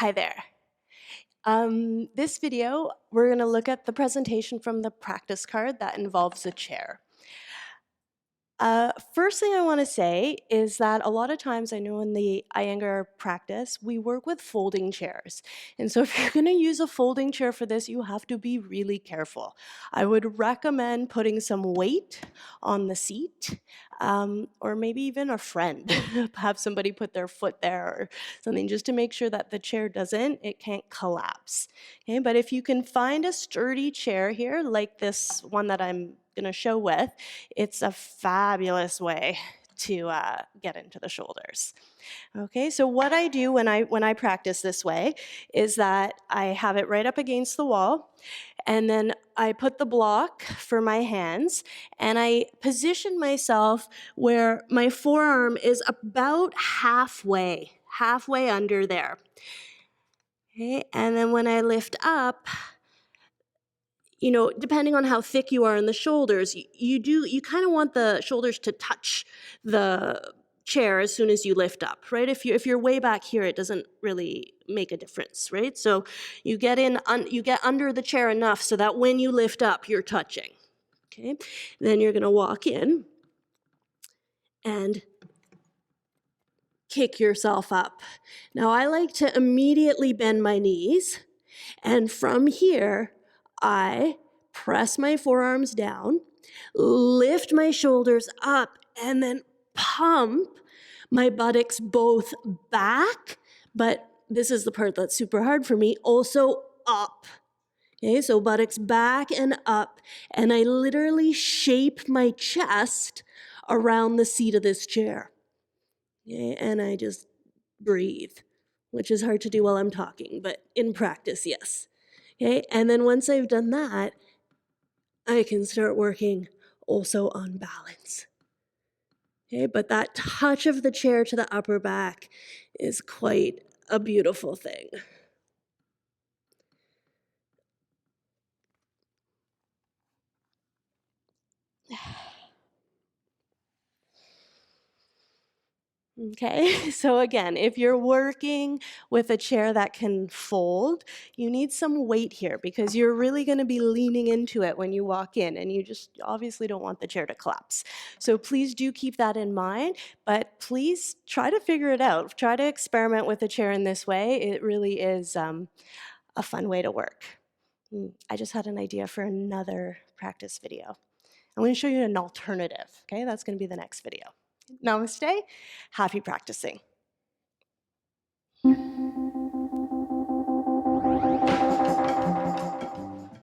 Hi there. This video, we're going to look at the presentation from the practice card that involves a chair. First thing I want to say is that a lot of times I know in the Iyengar practice, we work with folding chairs. And so if you're going to use a folding chair for this, you have to be really careful. I would recommend putting some weight on the seat, or maybe even a friend. Have somebody put their foot there or something just to make sure that the chair it can't collapse. Okay, but if you can find a sturdy chair here, like this one that I'm going to show with, it's a fabulous way to get into the shoulders. Okay, so what I do when I practice this way is that I have it right up against the wall, and then I put the block for my hands, and I position myself where my forearm is about halfway under there. Okay, and then when I lift up, depending on how thick you are in the shoulders, you kind of want the shoulders to touch the chair as soon as you lift up, right? If you're way back here, it doesn't really make a difference, right? So you get under the chair enough so that when you lift up, you're touching. Okay, then you're going to walk in and kick yourself up. Now I like to immediately bend my knees, and from here, I press my forearms down, lift my shoulders up, and then pump my buttocks both back, but this is the part that's super hard for me, also up. Okay, so buttocks back and up, and I literally shape my chest around the seat of this chair. Okay, and I just breathe, which is hard to do while I'm talking, but in practice, yes. Okay, and then once I've done that, I can start working also on balance. Okay, but that touch of the chair to the upper back is quite a beautiful thing. Okay, so again, if you're working with a chair that can fold, you need some weight here because you're really going to be leaning into it when you walk in, and you just obviously don't want the chair to collapse. So please do keep that in mind, but please try to figure it out. Try to experiment with a chair in this way. It really is a fun way to work. I just had an idea for another practice video. I'm going to show you an alternative, okay? That's going to be the next video. Namaste. Happy practicing.